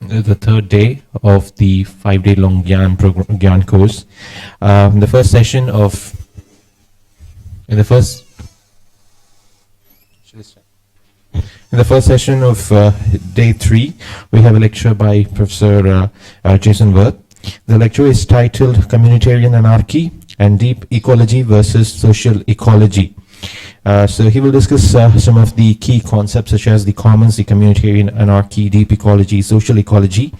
the third day of the 5-day long Gyan course. In the first session of in the first in the first session of day 3, we have a lecture by Professor Jason Wirth. The lecture is titled "Communitarian Anarchy and Deep Ecology versus Social Ecology." So he will discuss some of the key concepts such as the commons, the communitarian anarchy, deep ecology, social ecology,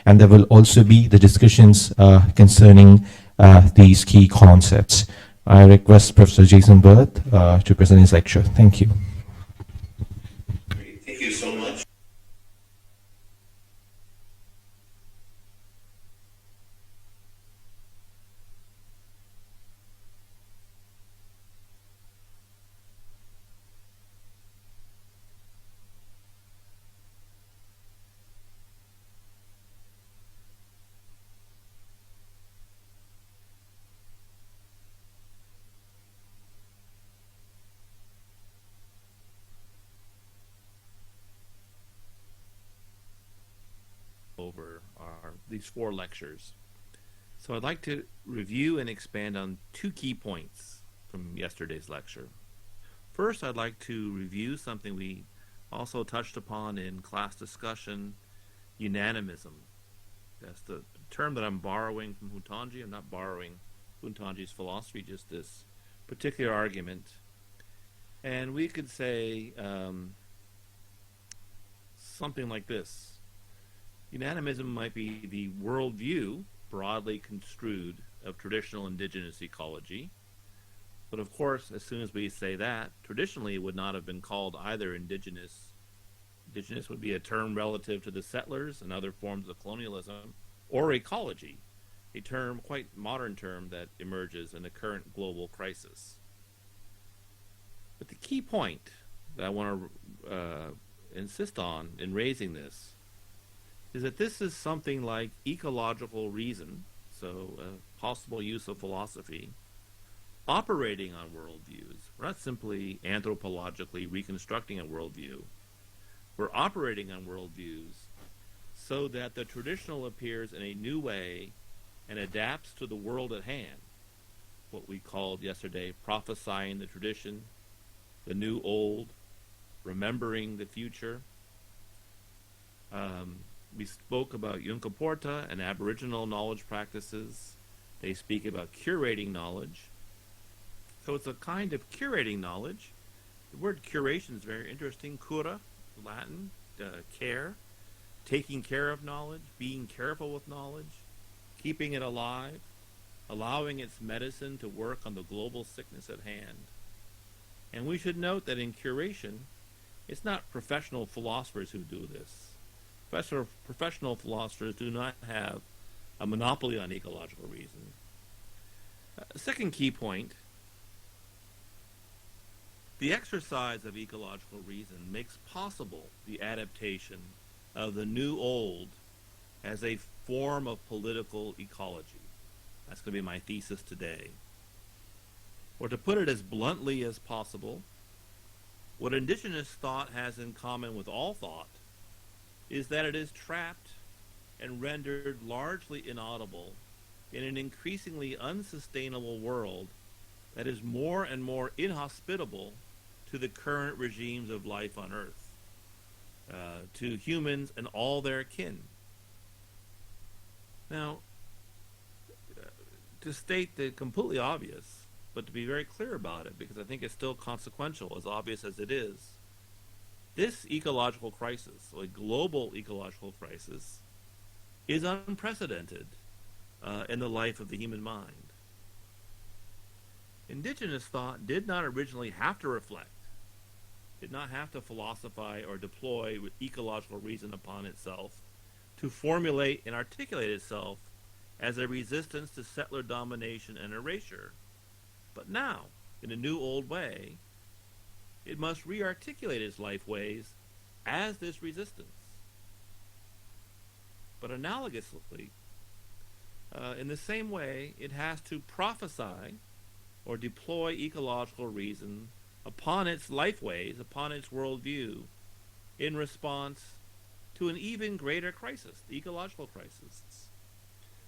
and there will also be the discussions concerning these key concepts. I request Professor Jason Wirth to present his lecture. Thank you. Thank you so much. Over these 4 lectures. So I'd like to review and expand on 2 key points from yesterday's lecture. First, I'd like to review something we also touched upon in class discussion, unanimism. That's the term that I'm borrowing from Huntanji. I'm not borrowing Huntanji's philosophy, just this particular argument. And we could say something like this. Unanimism might be the worldview, broadly construed, of traditional indigenous ecology. But of course, as soon as we say that, traditionally it would not have been called either indigenous. Indigenous would be a term relative to the settlers and other forms of colonialism, or ecology, a term, quite modern term, that emerges in the current global crisis. But the key point that I want to insist on in raising this is that this is something like ecological reason, so a possible use of philosophy, operating on worldviews. We're not simply anthropologically reconstructing a worldview. We're operating on worldviews so that the traditional appears in a new way and adapts to the world at hand, what we called yesterday prophesying the tradition, the new old, remembering the future. We spoke about Yunkaporta and Aboriginal knowledge practices. They speak about curating knowledge. So it's a kind of curating knowledge. The word curation is very interesting. Cura, Latin, care, taking care of knowledge, being careful with knowledge, keeping it alive, allowing its medicine to work on the global sickness at hand. And we should note that in curation, it's not professional philosophers who do this. Professional philosophers do not have a monopoly on ecological reason. Second key point, the exercise of ecological reason makes possible the adaptation of the new old as a form of political ecology. That's going to be my thesis today. Or to put it as bluntly as possible, what indigenous thought has in common with all thought is that it is trapped and rendered largely inaudible in an increasingly unsustainable world that is more and more inhospitable to the current regimes of life on Earth, to humans and all their kin. Now, to state the completely obvious, but to be very clear about it, because I think it's still consequential, as obvious as it is, this ecological crisis, a global ecological crisis, is unprecedented in the life of the human mind. Indigenous thought did not originally have to reflect, did not have to philosophize or deploy ecological reason upon itself to formulate and articulate itself as a resistance to settler domination and erasure. But now, in a new old way, it must re-articulate its life ways as this resistance. But analogously, in the same way, it has to prophesy or deploy ecological reason upon its life ways, upon its worldview, in response to an even greater crisis, the ecological crisis,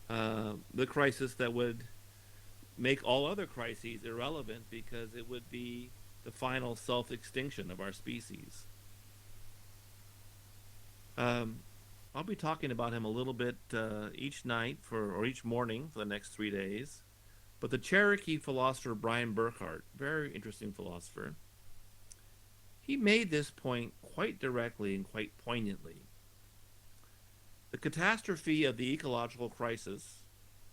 the crisis that would make all other crises irrelevant because it would be the final self extinction of our species. Um, I'll be talking about him a little bit each night or each morning for the next 3 days. But the Cherokee philosopher Brian Burkhart, very interesting philosopher, he made this point quite directly and quite poignantly. The catastrophe of the ecological crisis,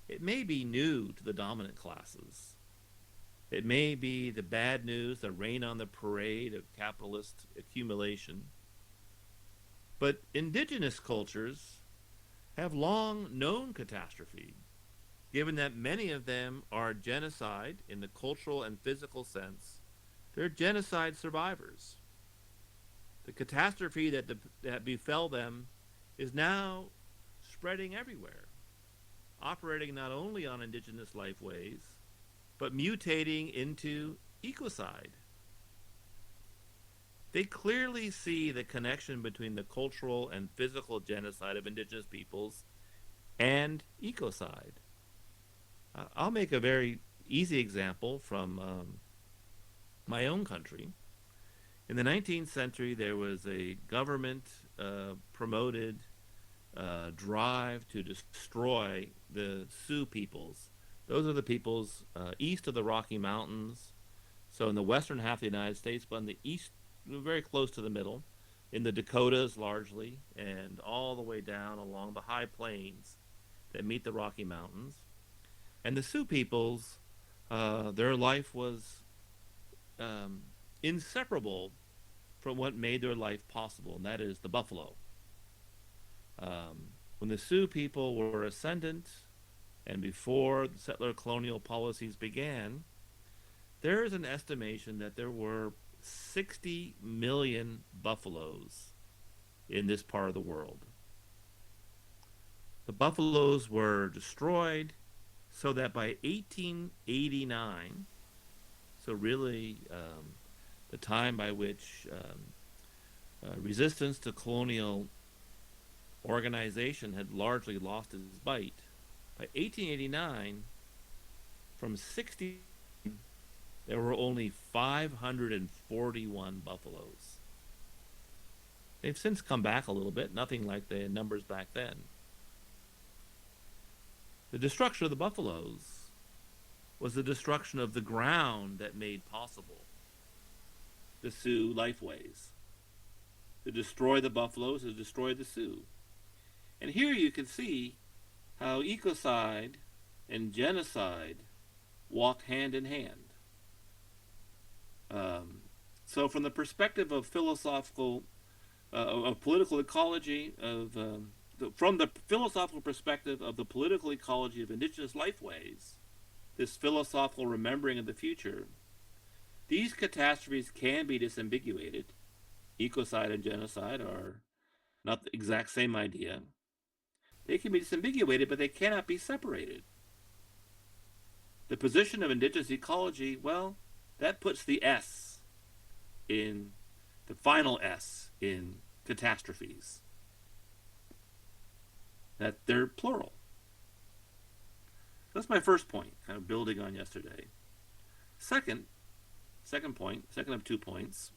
it may be new to the dominant classes. It may be the bad news that rain on the parade of capitalist accumulation. But indigenous cultures have long known catastrophe, given that many of them are genocide in the cultural and physical sense. They're genocide survivors. The catastrophe that befell them is now spreading everywhere, operating not only on indigenous lifeways, but mutating into ecocide. They clearly see the connection between the cultural and physical genocide of indigenous peoples and ecocide. I'll make a very easy example from my own country. In the 19th century, there was a government promoted drive to destroy the Sioux peoples. Those are the peoples east of the Rocky Mountains, so in the western half of the United States, but in the east, very close to the middle, in the Dakotas largely, and all the way down along the high plains that meet the Rocky Mountains. And the Sioux peoples, their life was inseparable from what made their life possible, and that is the buffalo. When the Sioux people were ascendant and before the settler colonial policies began, there is an estimation that there were 60 million buffaloes in this part of the world. The buffaloes were destroyed so that by 1889, so really the time by which resistance to colonial organization had largely lost its bite, by 1889, from 60, there were only 541 buffaloes. They've since come back a little bit, nothing like the numbers back then. The destruction of the buffaloes was the destruction of the ground that made possible the Sioux lifeways. To destroy the buffaloes is to destroy the Sioux. And here you can see how ecocide and genocide walk hand in hand. So from the perspective of of political ecology, from the philosophical perspective of the political ecology of indigenous lifeways, this philosophical remembering of the future, these catastrophes can be disambiguated. Ecocide and genocide are not the exact same idea. They can be disambiguated, but they cannot be separated. The position of indigenous ecology, well, that puts the S in the final S in catastrophes. That they're plural. That's my first point, kind of building on yesterday. Second of 2 points,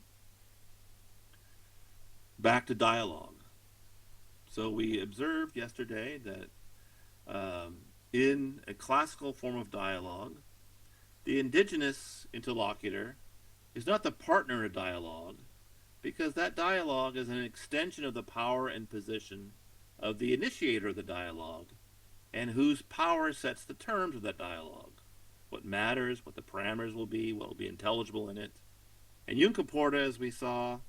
back to dialogue. So we observed yesterday that in a classical form of dialogue, the indigenous interlocutor is not the partner in dialogue, because that dialogue is an extension of the power and position of the initiator of the dialogue, and whose power sets the terms of that dialogue, what matters, what the parameters will be, what will be intelligible in it. And Yunkaporta, as we saw,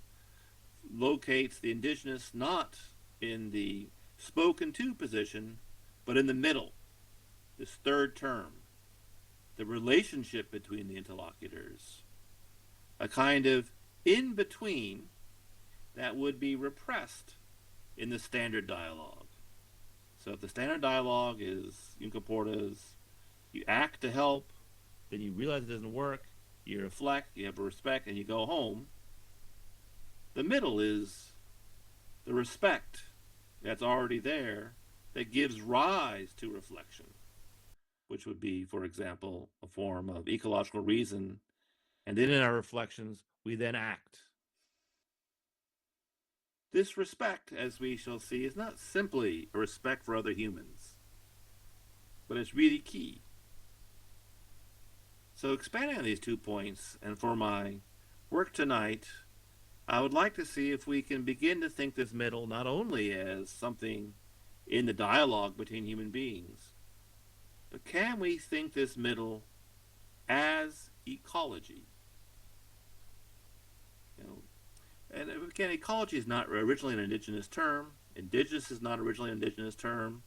locates the indigenous not in the spoken to position, but in the middle, this third term, the relationship between the interlocutors, a kind of in between that would be repressed in the standard dialogue. So if the standard dialogue is Yunkaporta's, you act to help, then you realize it doesn't work, you reflect, you have respect, and you go home. The middle is the respect that's already there that gives rise to reflection, which would be, for example, a form of ecological reason. And then in our reflections, we then act. This respect, as we shall see, is not simply a respect for other humans, but it's really key. So, expanding on these 2 points, and for my work tonight, I would like to see if we can begin to think this middle not only as something in the dialogue between human beings, but can we think this middle as ecology? You know, and again, ecology is not originally an indigenous term. Indigenous is not originally an indigenous term,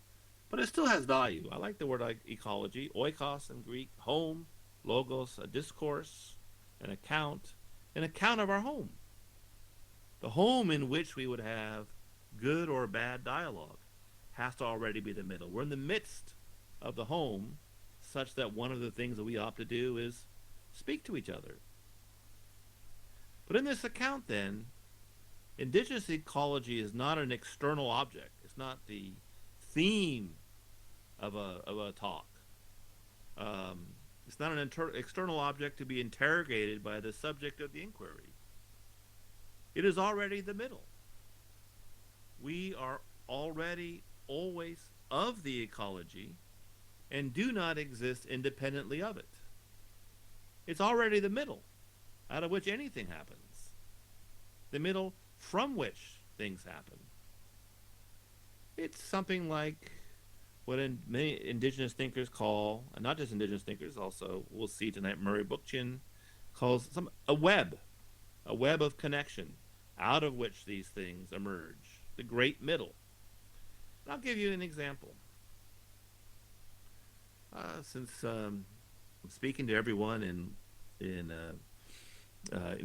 but it still has value. I like the word like ecology, oikos in Greek, home, logos, a discourse, an account of our home. The home in which we would have good or bad dialogue has to already be the middle. We're in the midst of the home, such that one of the things that we opt to do is speak to each other. But in this account, then, indigenous ecology is not an external object. It's not the theme of a talk. It's not an external object to be interrogated by the subject of the inquiry. It is already the middle. We are already always of the ecology and do not exist independently of it. It's already the middle out of which anything happens, the middle from which things happen. It's something like what many indigenous thinkers call, and not just indigenous thinkers, also we'll see tonight, Murray Bookchin calls a web of connection out of which these things emerge, the great middle. And I'll give you an example. Since I'm speaking to everyone in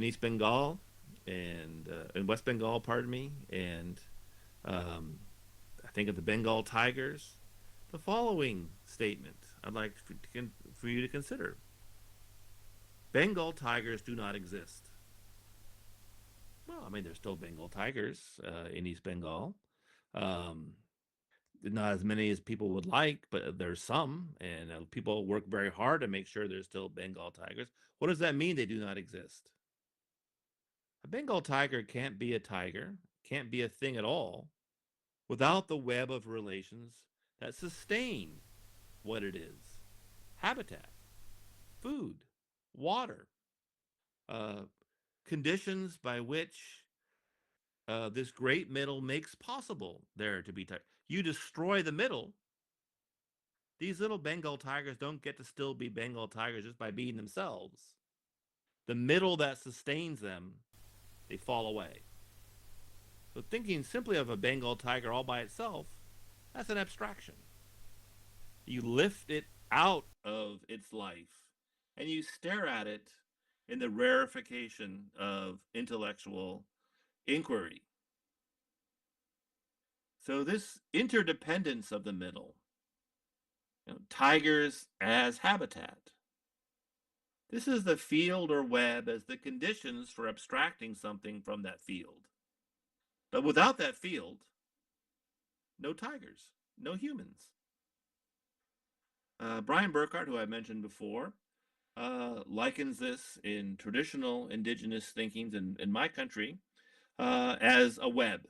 East Bengal and in West Bengal, pardon me, and um, I think of the Bengal tigers, the following statement I'd like for you to consider: Bengal tigers do not exist. Well, I mean, there's still Bengal tigers in East Bengal. Um, not as many as people would like, but there's some, and people work very hard to make sure there's still Bengal tigers. What does that mean? They do not exist. A Bengal tiger can't be a thing at all, without the web of relations that sustain what it is: habitat, food, water, uh, conditions by which this great middle makes possible there to be tigers. You destroy the middle, these little Bengal tigers don't get to still be Bengal tigers just by being themselves. The middle that sustains them, they fall away. So thinking simply of a Bengal tiger all by itself, that's an abstraction. You lift it out of its life and you stare at it in the rarefication of intellectual inquiry. So this interdependence of the middle, tigers as habitat. This is the field or web as the conditions for abstracting something from that field. But without that field, no tigers, no humans. Brian Burkhart, who I mentioned before, likens this in traditional indigenous thinkings in my country as a web.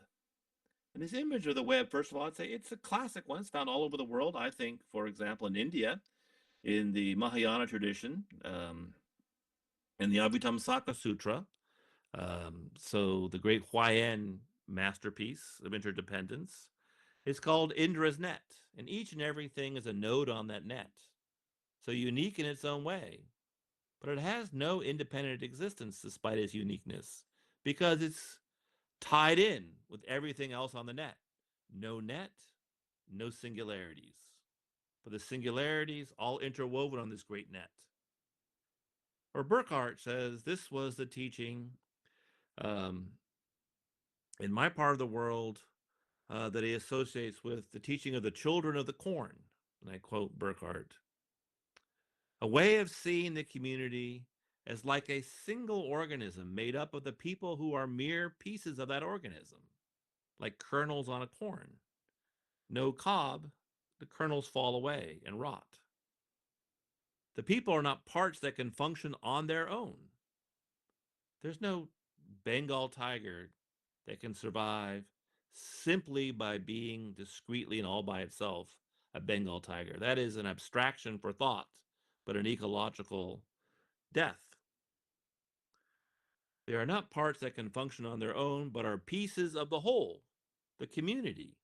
And this image of the web, first of all, I'd say it's a classic one. It's found all over the world. I think, for example, in India, in the Mahayana tradition, in the Abhitamsaka Sutra, so the great Huayan masterpiece of interdependence, is called Indra's net. And each and everything is a node on that net. So unique in its own way. But it has no independent existence despite its uniqueness, because it's tied in with everything else on the net. No net, no singularities. But the singularities all interwoven on this great net. Or Burkhart says this was the teaching um, in my part of the world that he associates with the teaching of the children of the corn. And I quote Burkhart: a way of seeing the community as like a single organism made up of the people who are mere pieces of that organism, like kernels on a corn. No cob, the kernels fall away and rot. The people are not parts that can function on their own. There's no Bengal tiger that can survive simply by being discreetly and all by itself a Bengal tiger. That is an abstraction for thought, but an ecological death. They are not parts that can function on their own, but are pieces of the whole, the community.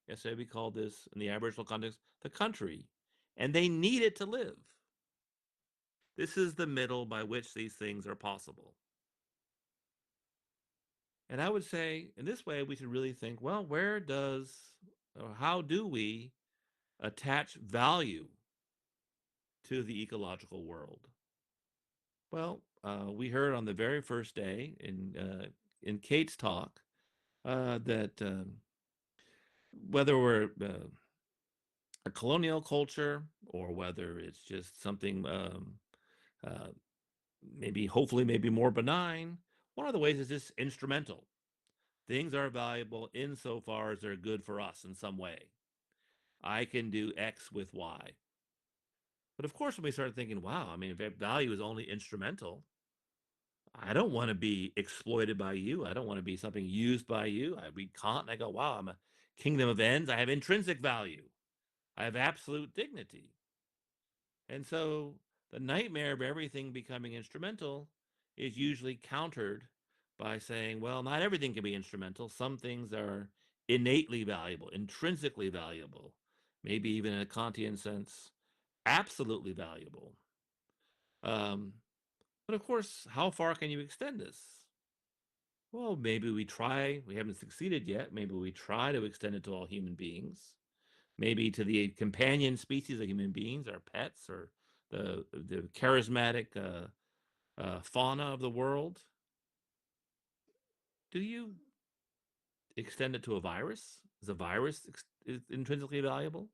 Yesterday we called this, in the Aboriginal context, the country. And they need it to live. This is the middle by which these things are possible. And I would say, in this way, we should really think, well, where does, or how do we attach value to the ecological world? Well, we heard on the very first day in Kate's talk that whether we're a colonial culture or whether it's just something uh, maybe, hopefully, maybe more benign, one of the ways is just instrumental. Things are valuable insofar as they're good for us in some way. I can do X with Y. But of course, when we start thinking, wow, I mean, if value is only instrumental, I don't want to be exploited by you. I don't want to be something used by you. I read Kant and I go, wow, I'm a kingdom of ends. I have intrinsic value. I have absolute dignity. And so the nightmare of everything becoming instrumental is usually countered by saying, well, not everything can be instrumental. Some things are innately valuable, intrinsically valuable, maybe even in a Kantian sense, absolutely valuable. Um, but of course, how far can you extend this? Well, maybe we try, we haven't succeeded yet. Maybe we try to extend it to all human beings, maybe to the companion species of human beings, our pets, or the charismatic fauna of the world. Do you extend it to a virus? Is a virus is intrinsically valuable?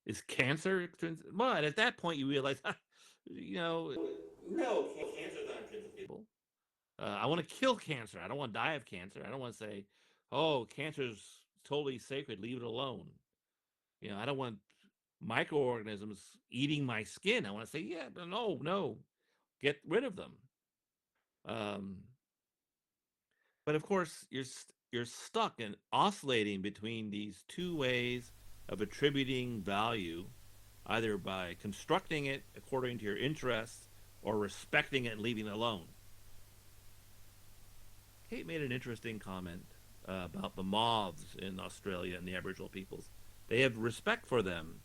Is cancer extrinsic? Well, at that point, you realize, you know, no, cancer is not intrinsically valuable. I want to kill cancer. I don't want to die of cancer. I don't want to say, oh, cancer's totally sacred. Leave it alone. I don't want microorganisms eating my skin. I want to say, yeah, but no, no, get rid of them. Um, but of course, you're stuck and oscillating between these two ways of attributing value, either by constructing it according to your interests or respecting it and leaving it alone. Kate made an interesting comment about the moths in Australia and the Aboriginal peoples. They have respect for them.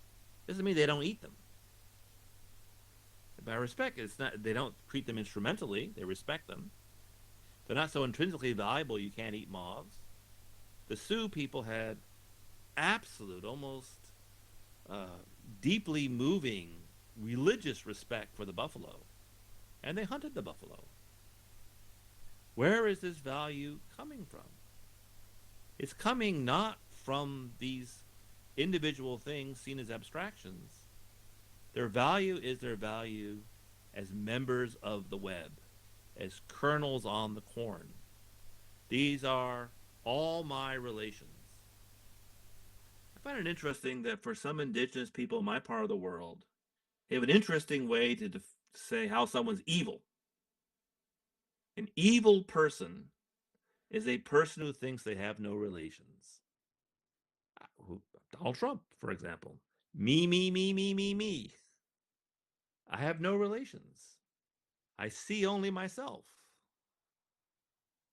Doesn't mean they don't eat them. By respect, it's not they don't treat them instrumentally. They respect them. They're not so intrinsically valuable you can't eat moths. The Sioux people had absolute, almost uh, deeply moving religious respect for the buffalo, and they hunted the buffalo. Where is this value coming from? It's coming not from these individual things seen as abstractions. Their value is their value as members of the web, as kernels on the corn. These are all my relations. I find it interesting that for some indigenous people in my part of the world, they have an interesting way to say how someone's evil. An evil person is a person who thinks they have no relations. Donald Trump, for example. Me, me, me, me, me, me. I have no relations. I see only myself.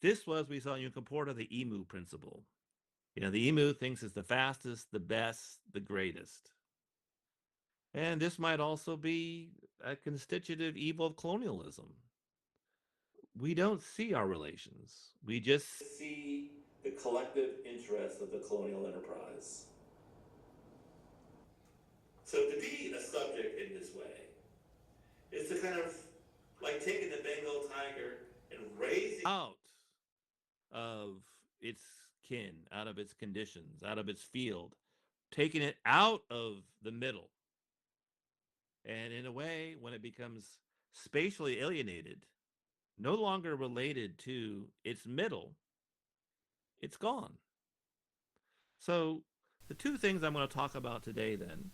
This was, we saw in Comporta, the emu principle. The emu thinks it's the fastest, the best, the greatest. And this might also be a constitutive evil of colonialism. We don't see our relations. We just see the collective interests of the colonial enterprise. So to be a subject in this way is to kind of like taking the Bengal tiger and raising out of its kin, out of its conditions, out of its field, taking it out of the middle. And in a way, when it becomes spatially alienated, no longer related to its middle, it's gone. So The two things I'm going to talk about today then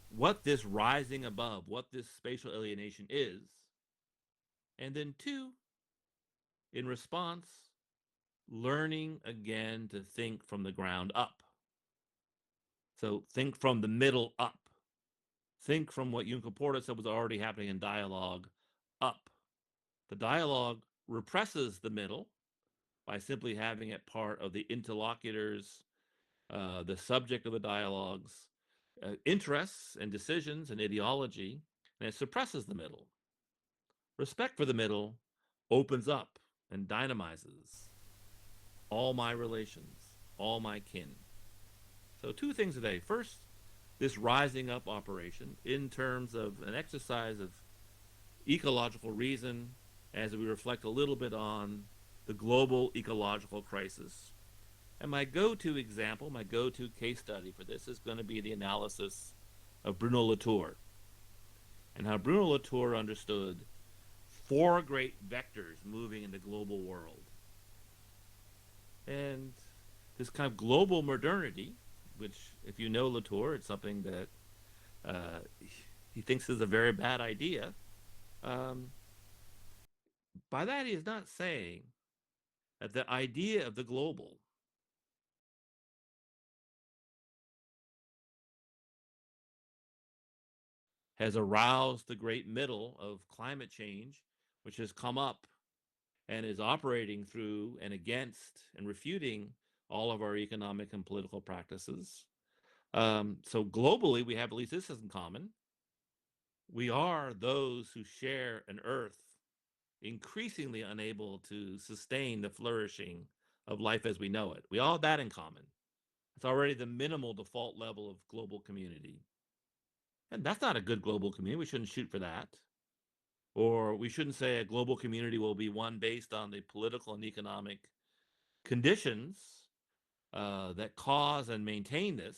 what this rising above, what this spatial alienation is, and then two, in response, learning again to think from the ground up. So think from the middle up. Think from what Juncker Porta said was already happening in dialogue up. The dialogue represses the middle by simply having it part of the interlocutors, the subject of the dialogues, interests and decisions and ideology, and it suppresses the middle. Respect for the middle opens up and dynamizes all my relations, all my kin. So two things today. First, this rising up operation in terms of an exercise of ecological reason as we reflect a little bit on the global ecological crisis. And my go-to example, my go-to case study for this is going to be the analysis of Bruno Latour and how Bruno Latour understood four great vectors moving in the global world. And this kind of global modernity, which, if you know Latour, it's something that uh, he thinks is a very bad idea. By that, he is not saying that the idea of the global has aroused the great middle of climate change, which has come up and is operating through and against and refuting all of our economic and political practices. So globally, we have at least this in common. We are those who share an earth increasingly unable to sustain the flourishing of life as we know it. We all have that in common. It's already the minimal default level of global community. And that's not a good global community. We shouldn't shoot for that. Or we shouldn't say a global community will be one based on the political and economic conditions that cause and maintain this.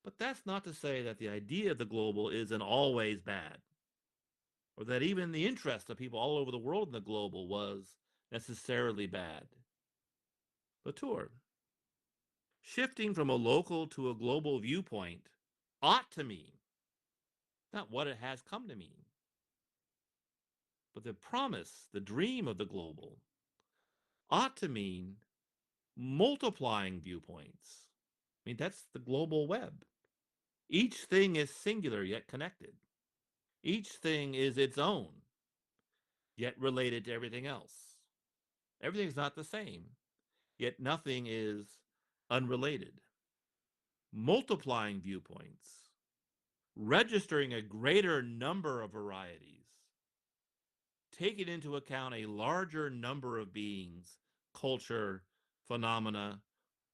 But that's not to say that the idea of the global is in always bad, or that even the interest of people all over the world in the global was necessarily bad. Latour, shifting from a local to a global viewpoint ought to mean not what it has come to mean, but the promise, the dream of the global ought to mean multiplying viewpoints. I mean, that's the global web. Each thing is singular yet connected. Each thing is its own, yet related to everything else. Everything's not the same, yet nothing is unrelated. Multiplying viewpoints, registering a greater number of varieties, taking into account a larger number of beings, culture, phenomena,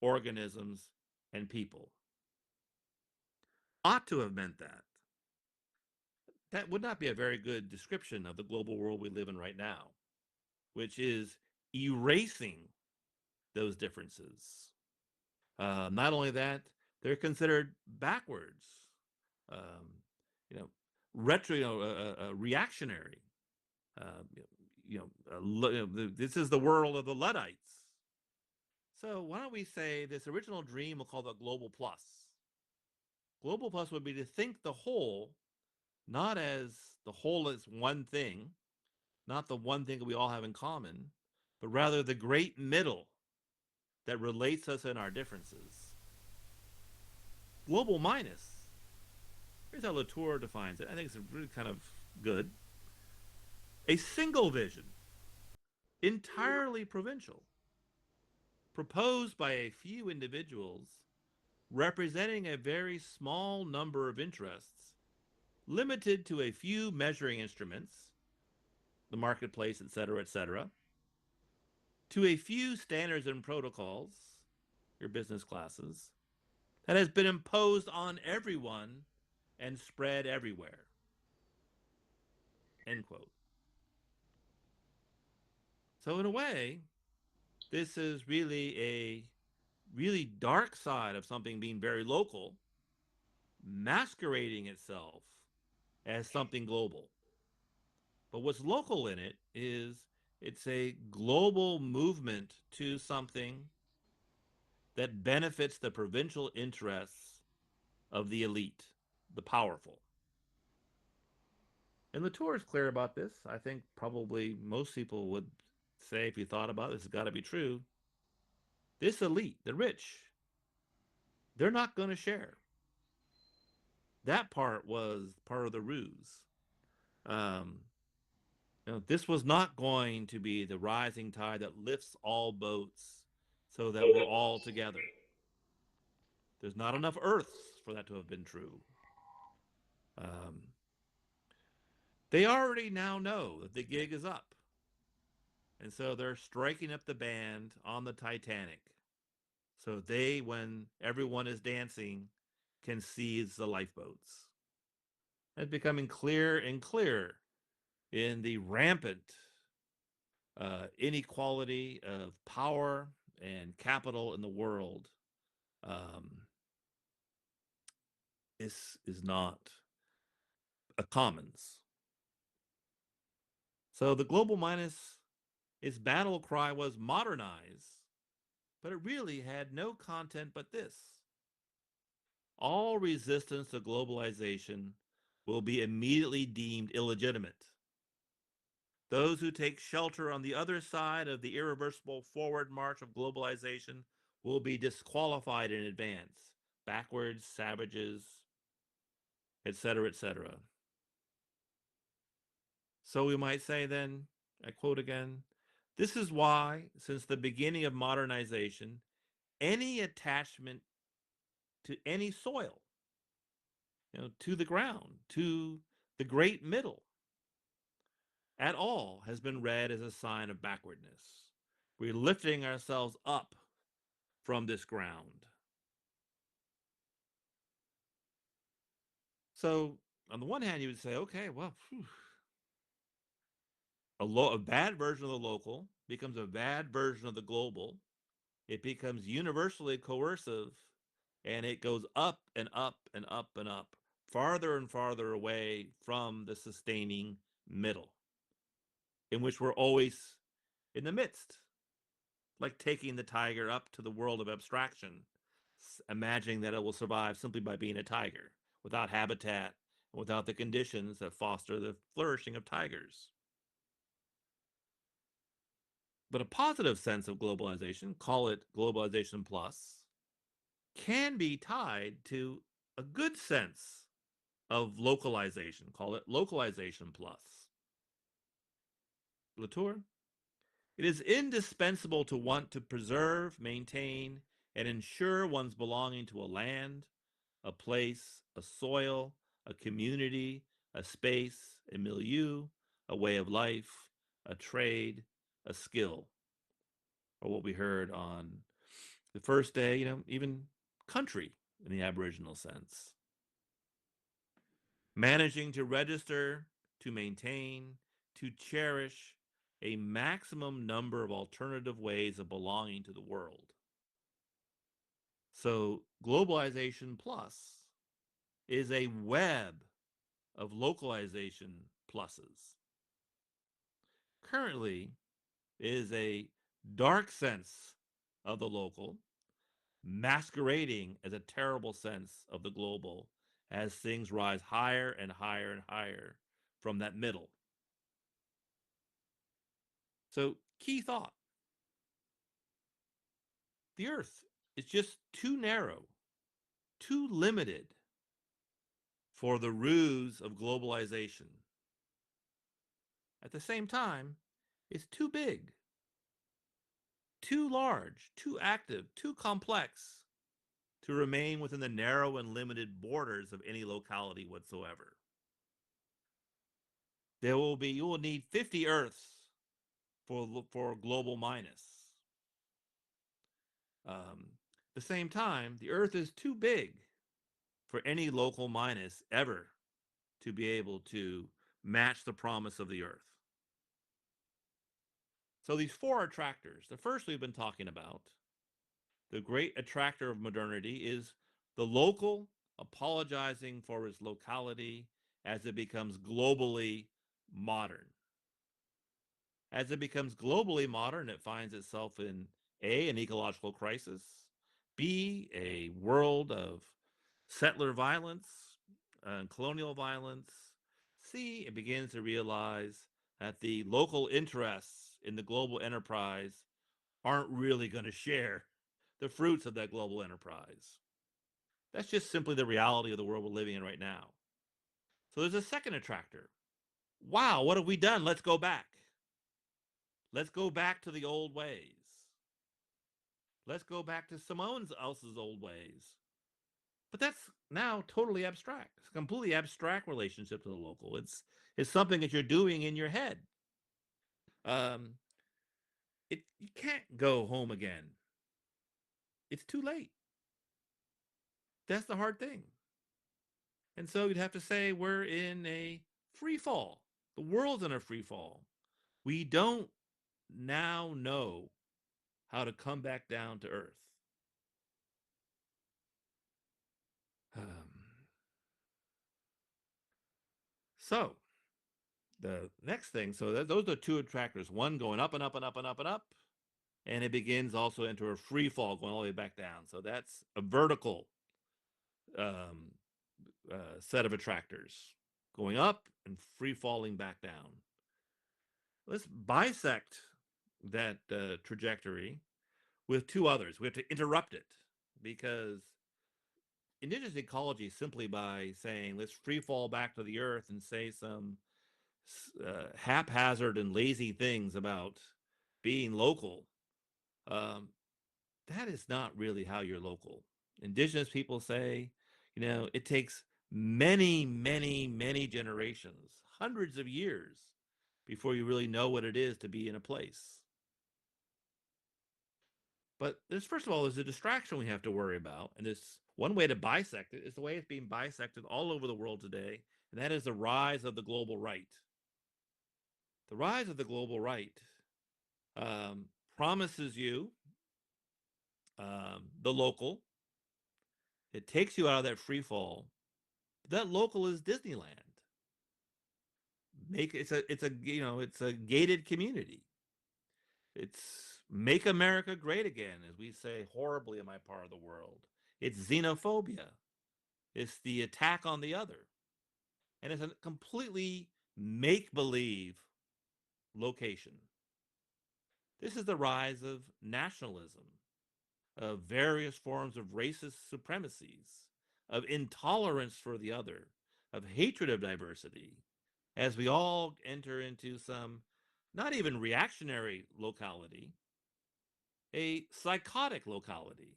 organisms, and people. Ought to have meant that. That would not be a very good description of the global world we live in right now, which is erasing those differences. Not only that, they're considered backwards, um, you know, reactionary. Uh, this is the world of the Luddites. So why don't we say this original dream we'll call the global plus. Global plus would be to think the whole, not as the whole as one thing, not the one thing that we all have in common, but rather the great middle that relates us in our differences. Global minus. Here's how Latour defines it. I think it's really kind of good. A single vision, entirely provincial, proposed by a few individuals, representing a very small number of interests, limited to a few measuring instruments, the marketplace, etc., to a few standards and protocols, your business classes, that has been imposed on everyone and spread everywhere. End quote. So in a way, this is really a really dark side of something being very local, masquerading itself as something global. But what's local in it is It's a global movement to something that benefits the provincial interests of the elite, the powerful. And Latour is clear about this. I think probably most people would say, if you thought about it, this has got to be true. This elite, the rich, they're not going to share. That part was part of the ruse. Um, this was not going to be the rising tide that lifts all boats so that we're all together. There's not enough Earths for that to have been true. Um, they already now know that the gig is up. And so they're striking up the band on the Titanic. So they, when everyone is dancing, can seize the lifeboats. It's becoming clearer and clearer in the rampant inequality of power and capital in the world. Um, this is not a commons. So the global minus, its battle cry was modernize, but it really had no content but this: all resistance to globalization will be immediately deemed illegitimate. Those who take shelter on the other side of the irreversible forward march of globalization will be disqualified in advance. Backwards, savages, etc., etc. So we might say then, I quote again, this is why, since the beginning of modernization, any attachment to any soil, to the ground, to the great middle, at all has been read as a sign of backwardness. We're lifting ourselves up from this ground. So, on the one hand, you would say, okay, well, a bad version of the local becomes a bad version of the global. It becomes universally coercive, and it goes up and up and up and up, farther and farther away from the sustaining middle, in which we're always in the midst, like taking the tiger up to the world of abstraction, imagining that it will survive simply by being a tiger, without habitat, without the conditions that foster the flourishing of tigers. But a positive sense of globalization, call it globalization plus, can be tied to a good sense of localization, call it localization plus. Latour, it is indispensable to want to preserve, maintain, and ensure one's belonging to a land, a place, a soil, a community, a space, a milieu, a way of life, a trade, a skill, or what we heard on the first day, even country in the Aboriginal sense. Managing to register, to maintain, to cherish a maximum number of alternative ways of belonging to the world. So, globalization plus is a web of localization pluses. Currently, is a dark sense of the local, masquerading as a terrible sense of the global as things rise higher and higher and higher from that middle. So, key thought: the earth is just too narrow, too limited for the ruse of globalization. At the same time, it's too big, too large, too active, too complex to remain within the narrow and limited borders of any locality whatsoever. You will need 50 Earths for global minus. At the same time, the Earth is too big for any local minus ever to be able to match the promise of the Earth. So these four attractors, the first we've been talking about, the great attractor of modernity is the local apologizing for its locality as it becomes globally modern. As it becomes globally modern, it finds itself in A, an ecological crisis, B, a world of settler violence and colonial violence, C, it begins to realize that the local interests in the global enterprise aren't really going to share the fruits of that global enterprise. That's just simply the reality of the world we're living in right now. So there's a second attractor. Wow, what have we done? Let's go back. Let's go back to the old ways. Let's go back to Simone else's old ways. But that's now totally abstract. It's a completely abstract relationship to the local. It's something that you're doing in your head. Um, you can't go home again. It's too late. That's the hard thing. And so you'd have to say we're in a free fall. The world's in a free fall. We don't now know how to come back down to earth. Um, so the next thing, so those are two attractors. One going up and up and up and up and up, and it begins also into a free fall going all the way back down. So that's a vertical um, set of attractors going up and free falling back down. Let's bisect that trajectory with two others. We have to interrupt it because indigenous ecology, simply by saying let's free fall back to the earth and say some haphazard and lazy things about being local, um, that is not really how you're local. Indigenous people say, it takes many, many, many generations, hundreds of years, before you really know what it is to be in a place. But first of all, there's a distraction we have to worry about. And this one way to bisect it is the way it's being bisected all over the world today, and that is the rise of the global right. The rise of the global right promises you the local. It takes you out of that free fall. That local is Disneyland. It's a gated community. It's make America great again, as we say horribly in my part of the world. It's xenophobia. It's the attack on the other. And it's a completely make-believe location. This is the rise of nationalism, of various forms of racist supremacies, of intolerance for the other, of hatred of diversity, as we all enter into some not even reactionary locality, a psychotic locality,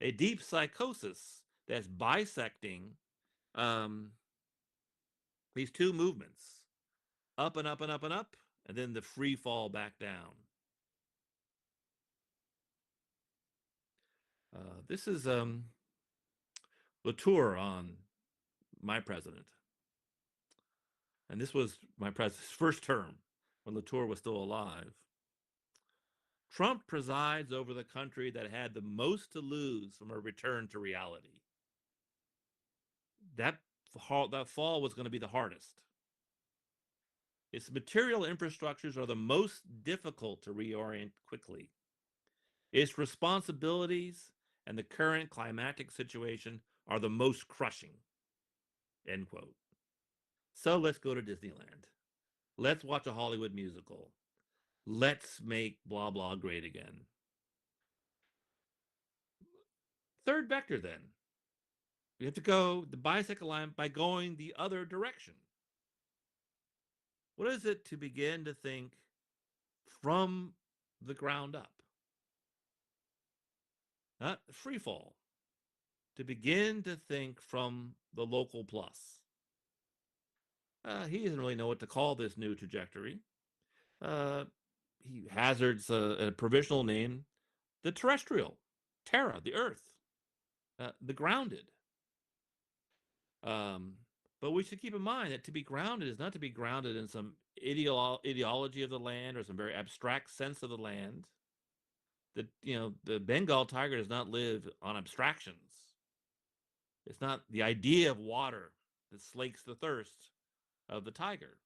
a deep psychosis that's bisecting um, these two movements, up and up and up and up, and then the free fall back down. This is Latour on My President. And this was my president's first term when Latour was still alive. Trump presides over the country that had the most to lose from a return to reality. That fall was going to be the hardest. Its material infrastructures are the most difficult to reorient quickly. Its responsibilities and the current climatic situation are the most crushing. End quote. So let's go to Disneyland. Let's watch a Hollywood musical. Let's make blah blah great again. Third vector, then. We have to go the bicycle line by going the other direction. What is it to begin to think from the ground up? Not free fall. To begin to think from the local plus. He doesn't really know what to call this new trajectory. He hazards a provisional name, the terrestrial, Terra, the Earth, the grounded. But we should keep in mind that to be grounded is not to be grounded in some ideology of the land or some very abstract sense of the land. The Bengal tiger does not live on abstractions. It's not the idea of water that slakes the thirst of the tiger.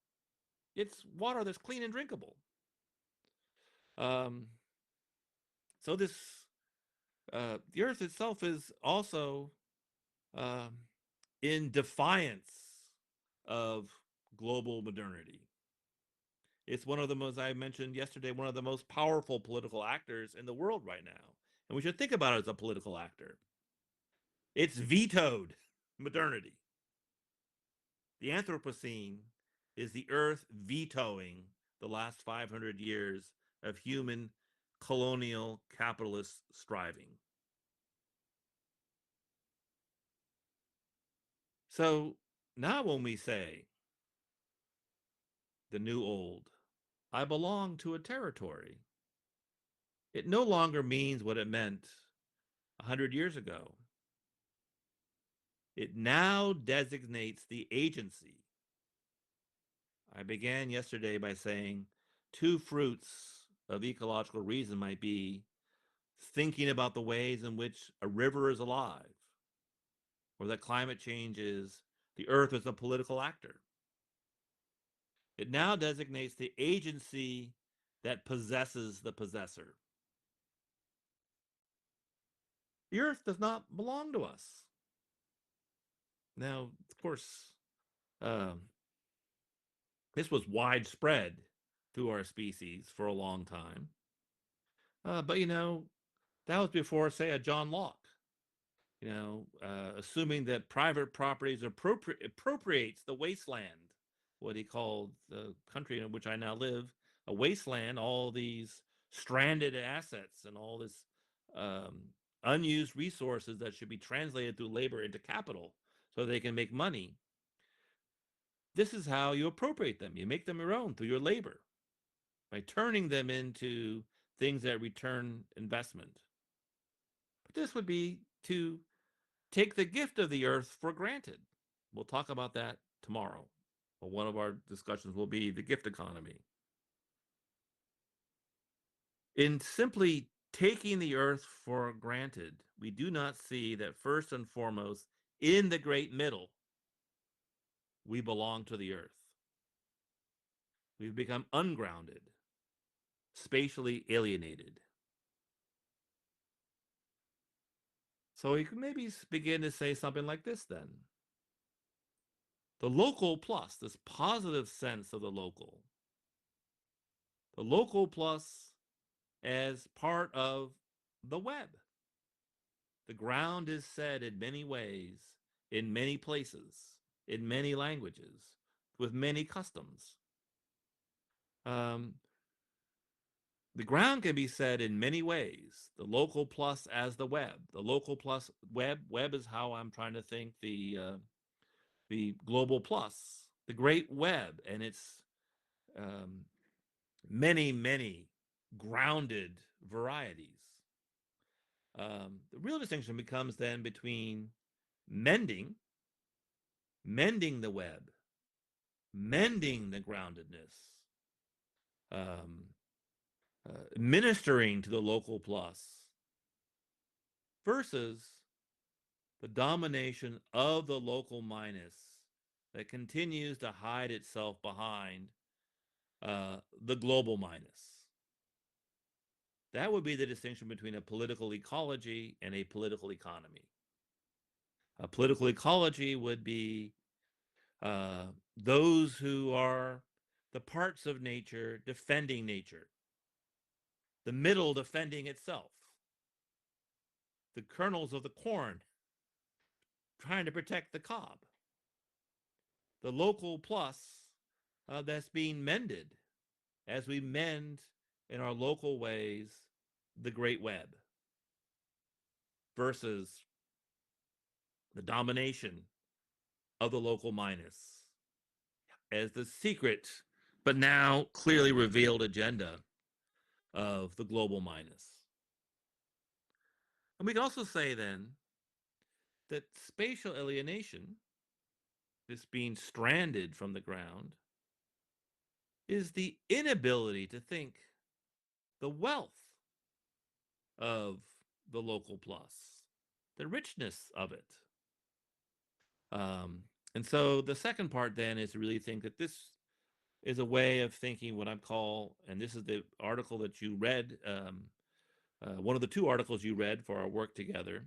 It's water that's clean and drinkable. So the Earth itself is also um, in defiance of global modernity. It's one of the most, I mentioned yesterday, one of the most powerful political actors in the world right now. And we should think about it as a political actor. It's vetoed modernity. The Anthropocene is the Earth vetoing the last 500 years of human colonial capitalist striving. So now when we say the new old, I belong to a territory, it no longer means what it meant 100 years ago. It now designates the agency. I began yesterday by saying two fruits of ecological reason might be thinking about the ways in which a river is alive, or that climate change is the earth is a political actor. It now designates the agency that possesses the possessor. The earth does not belong to us. Now, of course, um, this was widespread through our species for a long time. But, that was before, say, a John Locke, assuming that private properties appropriates the wasteland, what he called the country in which I now live, a wasteland, all these stranded assets and all this um, unused resources that should be translated through labor into capital so they can make money. This is how you appropriate them. You make them your own through your labor by turning them into things that return investment. But this would be to take the gift of the earth for granted. We'll talk about that tomorrow. Well, one of our discussions will be the gift economy. In simply taking the earth for granted, we do not see that first and foremost, in the great middle, we belong to the earth. We've become ungrounded, spatially alienated. So we can maybe begin to say something like this then. The local plus, this positive sense of the local plus as part of the web. The ground is said in many ways, in many places, in many languages, with many customs. Um, the ground can be said in many ways. The local plus as the web. The local plus web is how I'm trying to think the global plus, the great web, and its um, many grounded varieties. The real distinction becomes then between mending the web, mending the groundedness, um, ministering to the local plus, versus the domination of the local minus that continues to hide itself behind the global minus. That would be the distinction between a political ecology and a political economy. A political ecology would be those who are the parts of nature defending nature, the middle defending itself, the kernels of the corn trying to protect the cob, the local plus that's being mended as we mend in our local ways the great web versus the domination of the local minus as the secret but now clearly revealed agenda of the global minus. And we can also say then that spatial alienation, this being stranded from the ground, is the inability to think the wealth of the local plus, the richness of it. And so the second part then is to really think that this is a way of thinking what I call, and this is the article that you read, one of the two articles you read for our work together,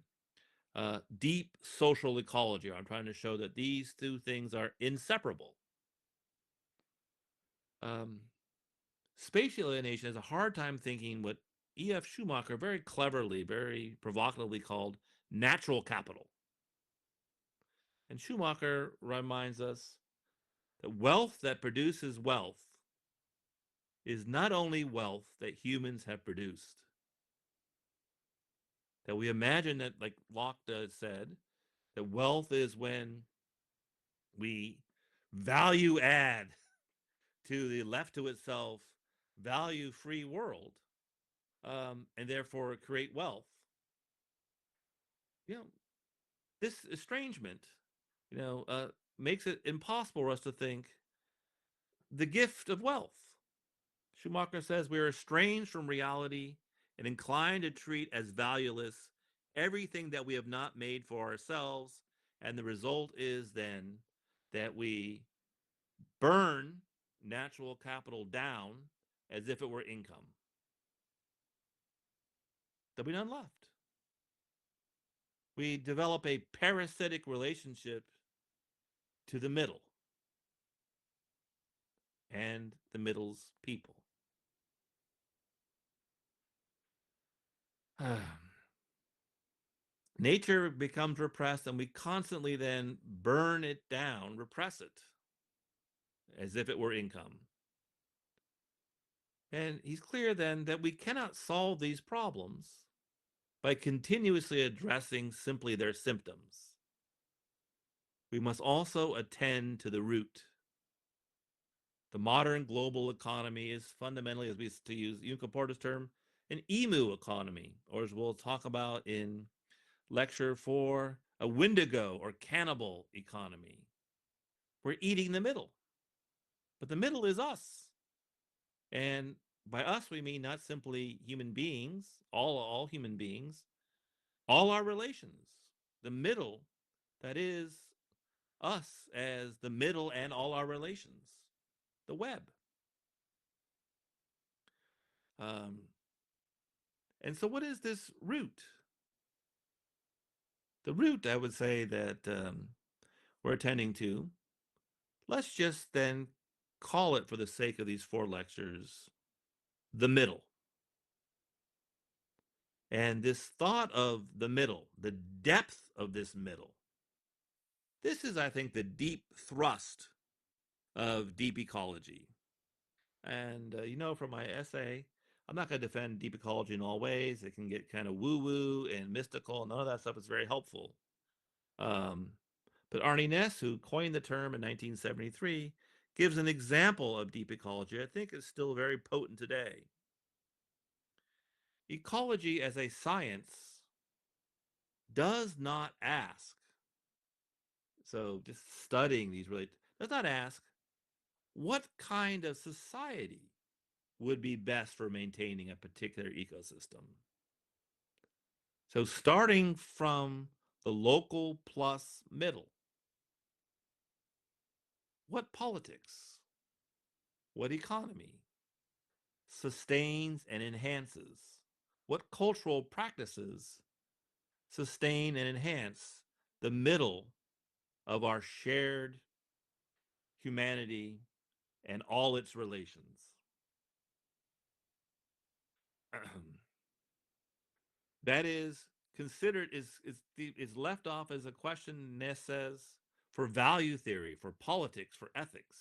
deep social ecology. I'm trying to show that these two things are inseparable. Spatial alienation has a hard time thinking what E.F. Schumacher very cleverly, very provocatively called natural capital. And Schumacher reminds us that wealth that produces wealth is not only wealth that humans have produced. That we imagine that, like Locke said, that wealth is when we value add to the left to itself, value free world, and therefore create wealth. You know, this estrangement, makes it impossible for us to think the gift of wealth. Schumacher says we are estranged from reality and inclined to treat as valueless everything that we have not made for ourselves. And the result is then that we burn natural capital down as if it were income. There'll be none left. We develop a parasitic relationship to the middle and the middle's people. Nature becomes repressed, and we constantly then burn it down, repress it, as if it were income. And he's clear then that we cannot solve these problems by continuously addressing simply their symptoms. We must also attend to the root. The modern global economy is fundamentally, as we used to use Yunka Porter's term, an emu economy, or as we'll talk about in lecture 4, a Wendigo or cannibal economy. We're eating the middle, but the middle is us. And by us, we mean not simply human beings, all human beings, all our relations. The middle, that is us as the middle and all our relations, the web. And so what is this root? The root, I would say, that we're attending to, let's just then call it, for the sake of these 4 lectures, the middle. And this thought of the middle, the depth of this middle, this is, I think, the deep thrust of deep ecology. And, from my essay, I'm not going to defend deep ecology in all ways. It can get kind of woo-woo and mystical. None of that stuff is very helpful. But Arnie Ness, who coined the term in 1973, gives an example of deep ecology I think is still very potent today. Ecology as a science does not ask, so just studying these really does not ask, what kind of society would be best for maintaining a particular ecosystem? So starting from the local plus middle, what politics, what economy sustains and enhances, what cultural practices sustain and enhance the middle of our shared humanity and all its relations. That is considered is left off as a question, Ness says, for value theory, for politics, for ethics.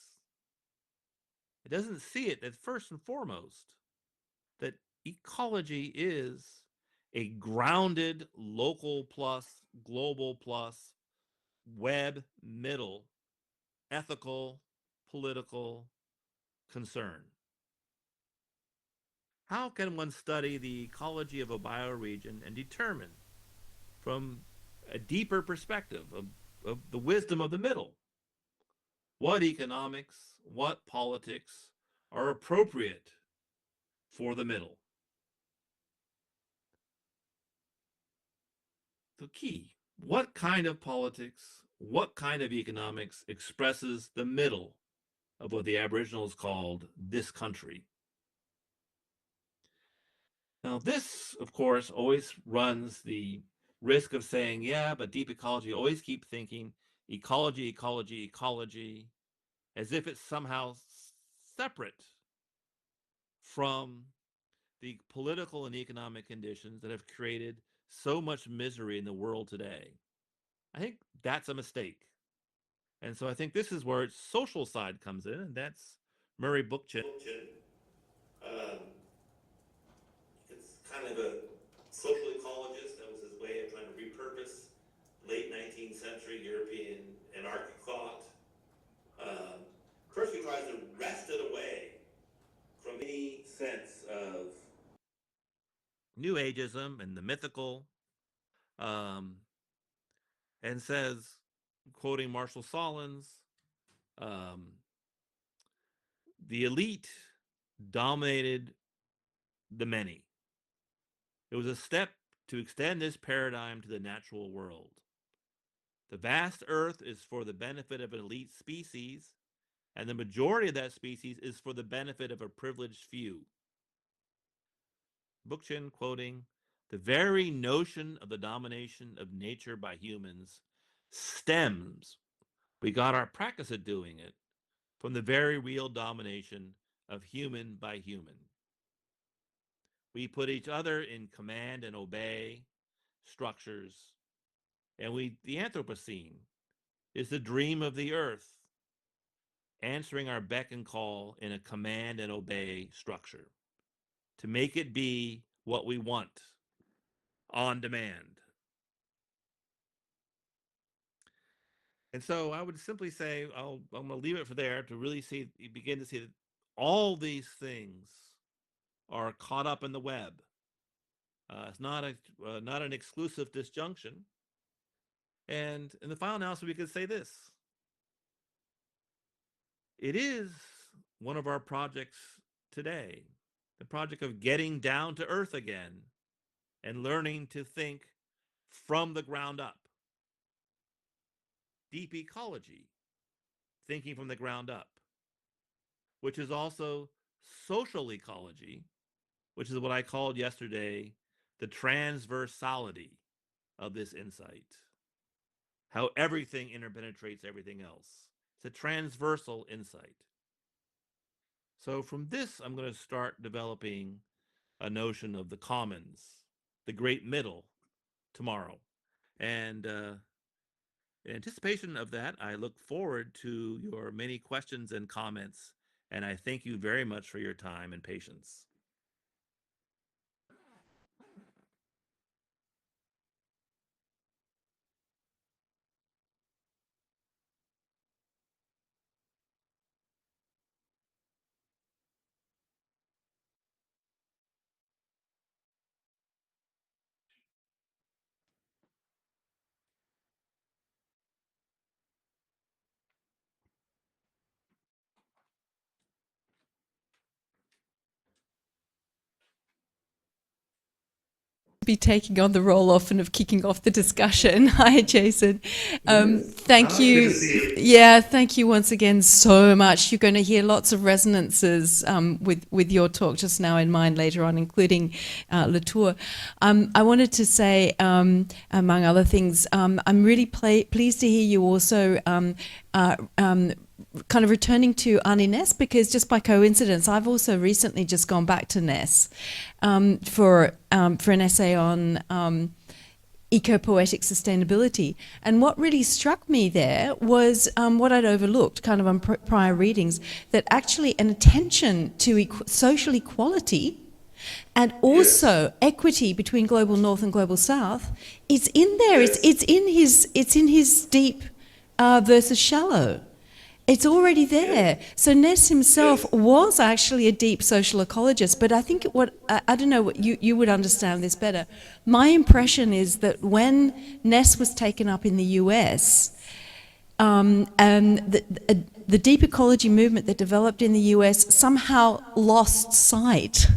It doesn't see it that first and foremost that ecology is a grounded local plus global plus web middle ethical political concern. How can one study the ecology of a bioregion and determine from a deeper perspective of the wisdom of the middle what economics, what politics are appropriate for the middle? The key, what kind of politics, what kind of economics expresses the middle of what the Aboriginals called this country. Now, this, of course, always runs the risk of saying, yeah, but deep ecology, always keep thinking ecology, ecology, ecology, as if it's somehow separate from the political and economic conditions that have created so much misery in the world today. I think that's a mistake. And so I think this is where its social side comes in, and that's Murray Bookchin. Um, it's kind of a social ecologist. That was his way of trying to repurpose late 19th century European anarchic thought. First, he tries to wrest it away from any sense of New Ageism and the mythical, um, and says, quoting Marshall Solins, um, the elite dominated the many. It was a step to extend this paradigm to the natural world. The vast earth is for the benefit of an elite species, and the majority of that species is for the benefit of a privileged few. Bookchin quoting, the very notion of the domination of nature by humans stems, we got our practice at doing it, from the very real domination of human by human. We put each other in command and obey structures, and the Anthropocene is the dream of the earth, answering our beck and call in a command and obey structure to make it be what we want on demand. And so I would simply say, I'm going to leave it for there to really begin to see that all these things are caught up in the web. It's not an exclusive disjunction. And in the final analysis, we could say this. It is one of our projects today, the project of getting down to earth again and learning to think from the ground up. Deep ecology, thinking from the ground up, which is also social ecology, which is what I called yesterday the transversality of this insight. How everything interpenetrates everything else. It's a transversal insight. So from this, I'm going to start developing a notion of the commons, the great middle, tomorrow. And in anticipation of that, I look forward to your many questions and comments, and I thank you very much for your time and patience. Be taking on the role often of kicking off the discussion. Hi, Jason. Thank you. Yeah, thank you once again so much. You're going to hear lots of resonances with your talk just now in mine later on, including Latour. I wanted to say, among other things, I'm really pleased to hear you also kind of returning to Arnie Ness, because just by coincidence, I've also recently just gone back to Ness for an essay on eco-poetic sustainability. And what really struck me there was what I'd overlooked kind of on prior readings, that actually an attention to social equality and also equity between global north and global south is in there. It's in his deep versus shallow. It's already there. So Ness himself was actually a deep social ecologist, but I think I don't know what you would understand this better. My impression is that when Ness was taken up in the US, and the deep ecology movement that developed in the US somehow lost sight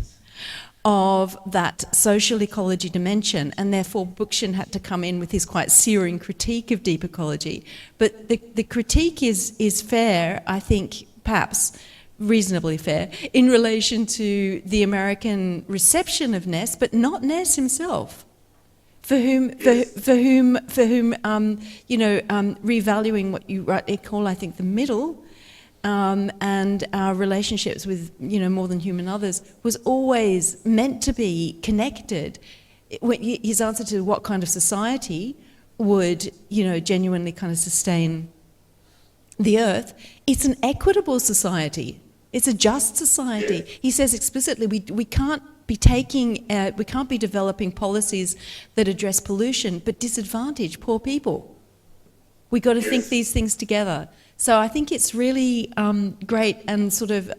of that social ecology dimension, and therefore Bookchin had to come in with his quite searing critique of deep ecology. But the critique is fair, I think, perhaps reasonably fair in relation to the American reception of Ness, but not Ness himself, for whom revaluing what you rightly call, I think, the middle, and our relationships with, more than human others, was always meant to be connected. His answer to what kind of society would, genuinely kind of sustain the earth, it's an equitable society. It's a just society. Yeah. He says explicitly, we can't be developing policies that address pollution but disadvantage poor people. We got to think these things together. So I think it's really great and sort of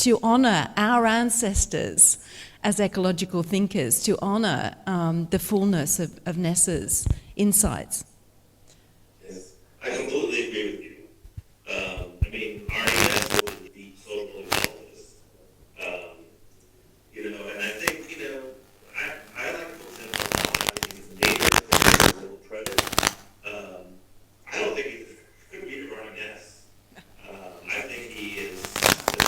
to honour our ancestors as ecological thinkers, to honour the fullness of Ness's insights. Yes, I completely agree with you. RES was a deep social ecologist. And I think, I like to present I think his nature is a little credit. I don't think he's could be running Ness. I think he is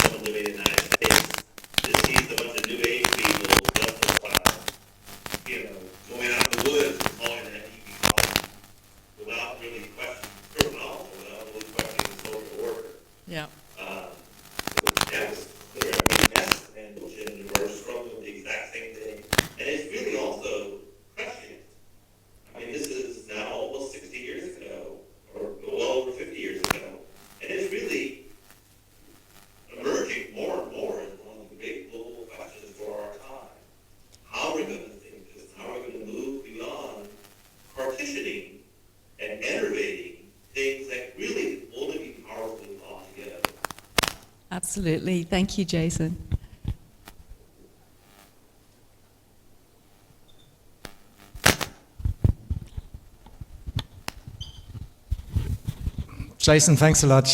someone living in the United States. Just sees a bunch of new age people, going out in the woods and calling that ecology without really questioning, without really questioning the social order. Yeah. That was clear. Ness and Jim were struggling with the exact same thing. And it's really also prescient. This is now almost 60 years ago, or well over 50 years ago. And it's really emerging more and more as one of the big global questions for our time. How are we going to think this? How are we going to move beyond partitioning and enervating things that really only be powerfully thought together? Absolutely. Thank you, Jason. Jason, thanks a lot.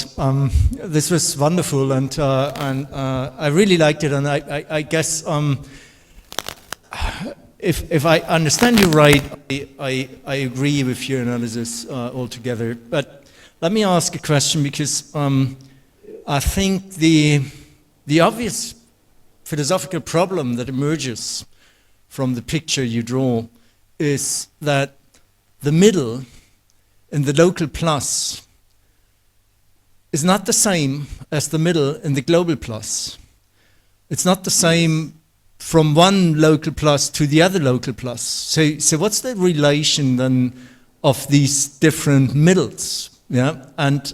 This was wonderful, and I really liked it. And I guess if I understand you right, I agree with your analysis altogether. But let me ask a question, because I think the obvious philosophical problem that emerges from the picture you draw is that the middle in the local plus is not the same as the middle in the global plus. It's not the same from one local plus to the other local plus. So what's the relation then of these different middles? Yeah, and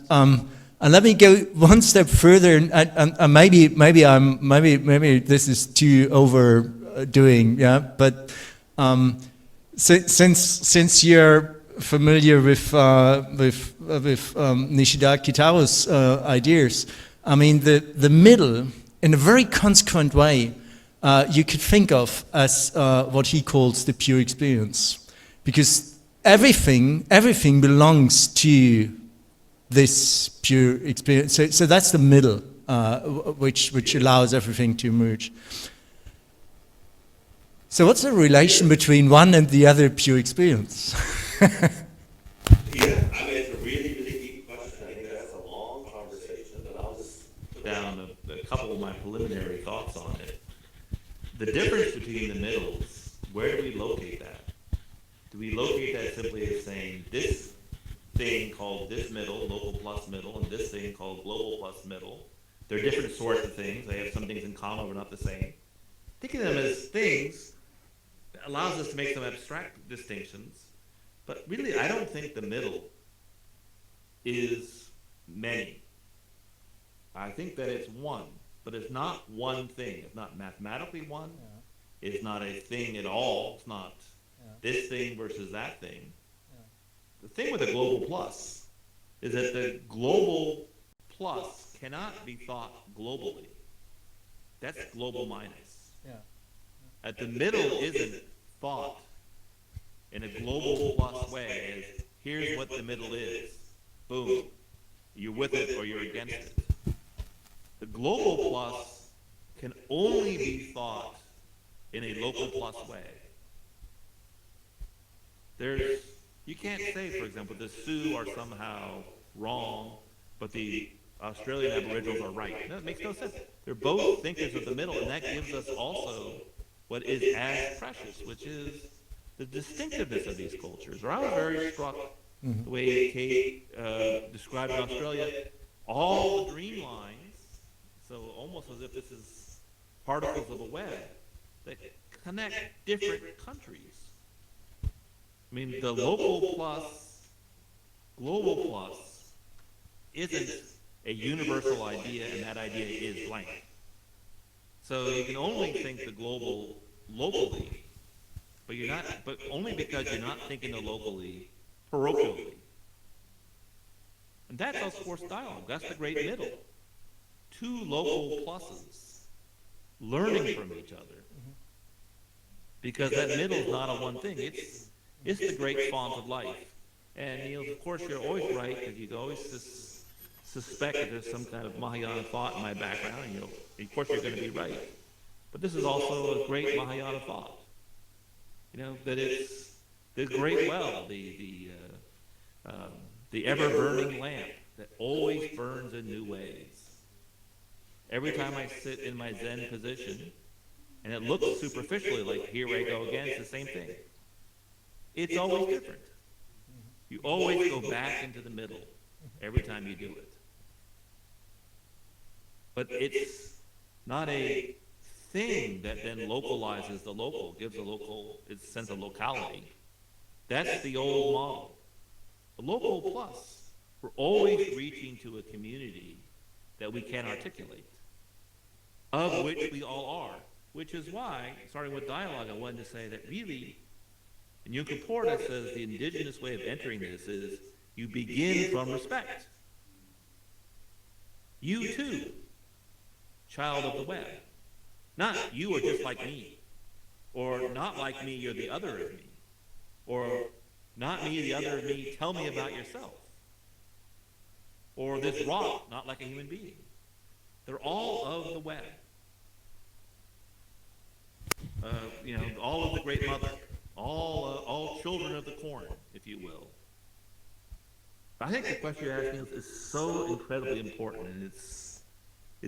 let me go one step further, and maybe this is too overdoing. Yeah, but since you're familiar with Nishida Kitaro's ideas, the middle, in a very consequent way, you could think of as what he calls the pure experience, because everything belongs to this pure experience. So that's the middle, which allows everything to emerge. So what's the relation between one and the other pure experience? It's a really, really deep question. I think that's a long conversation, but I'll just Put down a couple of my preliminary thoughts on it. The difference between the middles, where do we locate that? Do we locate that simply as saying this thing called this middle, local plus middle, and this thing called global plus middle? They're different sorts of things. They have some things in common, but not the same. Thinking of them as things allows us to make some abstract distinctions. But really, I don't think the middle is many. I think that it's one, but it's not one thing. It's not mathematically one. Yeah. It's not a thing at all. It's not this thing versus that thing. Yeah. The thing with the global plus is that the global plus cannot be thought globally. That's global minus. Yeah. At the middle isn't thought in a global plus way as here's what the middle is. Boom. You're with it or you're against it. The global plus can only be thought in a local plus way. You can't say, for example, the Sioux are somehow wrong, but the Australian Aboriginals are right. No, it makes no sense. They're both thinkers of the middle, and that gives us also what is as precious, which is the distinctiveness of these cultures. Or I was very struck the way Kate described in Australia all the dream lines, so almost as if this is particles of a web that connect different countries. I mean, the local plus, global plus isn't a universal idea, and that idea is blank. So you can only think the global locally, but you're not, but only because you're not thinking the locally parochially. And that's, of course, dialogue. That's the great middle. Two local pluses learning from each other. Because that middle is not a one thing. It's the great font of life. And of course, you're always right, because you always suspect that there's some kind of Mahayana thought in my background, and of course you're going to be right. But this is also a great Mahayana thought. That it's the great well, the ever-burning lamp that always burns in new ways. Every time I sit in my Zen position, and it looks superficially like, here I go again, it's the same thing. It's always different. You always go back into the middle every time you do it. But it's not a thing that then localizes the local, gives a local its sense of locality. That's the old model. The local plus, we're always reaching to a community that we can't articulate, of which we all are. Which is why, starting with dialogue, I wanted to say that really, and Yunka Porta says the indigenous way of entering this is you begin from respect. You too, child of the web. Not you are just like me, or not like me, you're the other of me, or not me, the other of me, tell me about yourself, or this rock, not like a human being. They're all of the web. All of the Great Mother, all children of the corn, if you will. I think the question you're asking is so incredibly important, and it's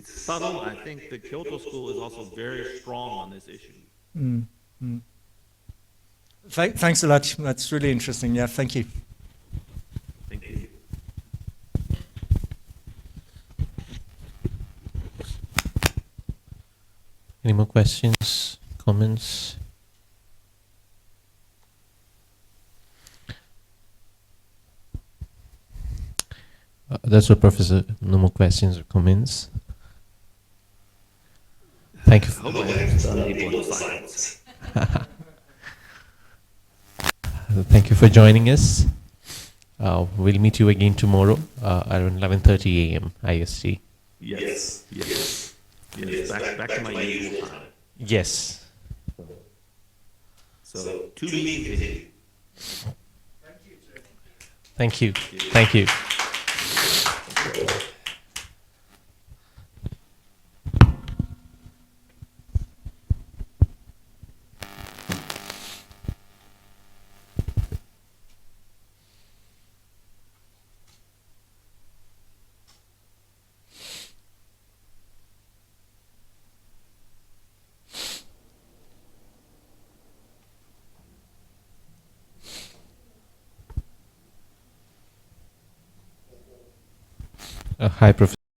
subtle. I think the Kyoto School is also very strong on this issue. Thanks a lot. That's really interesting. Yeah, thank you. Thank you. Any more questions, comments? That's what, Professor. No more questions or comments. Thank you. I hope I have some people in silence. Thank you for joining us. We'll meet you again tomorrow around 11:30 a.m. IST. Yes. Back to my usual time. Yes. So 2 meetings a day. Thank you. Thank you. Hi, Professor.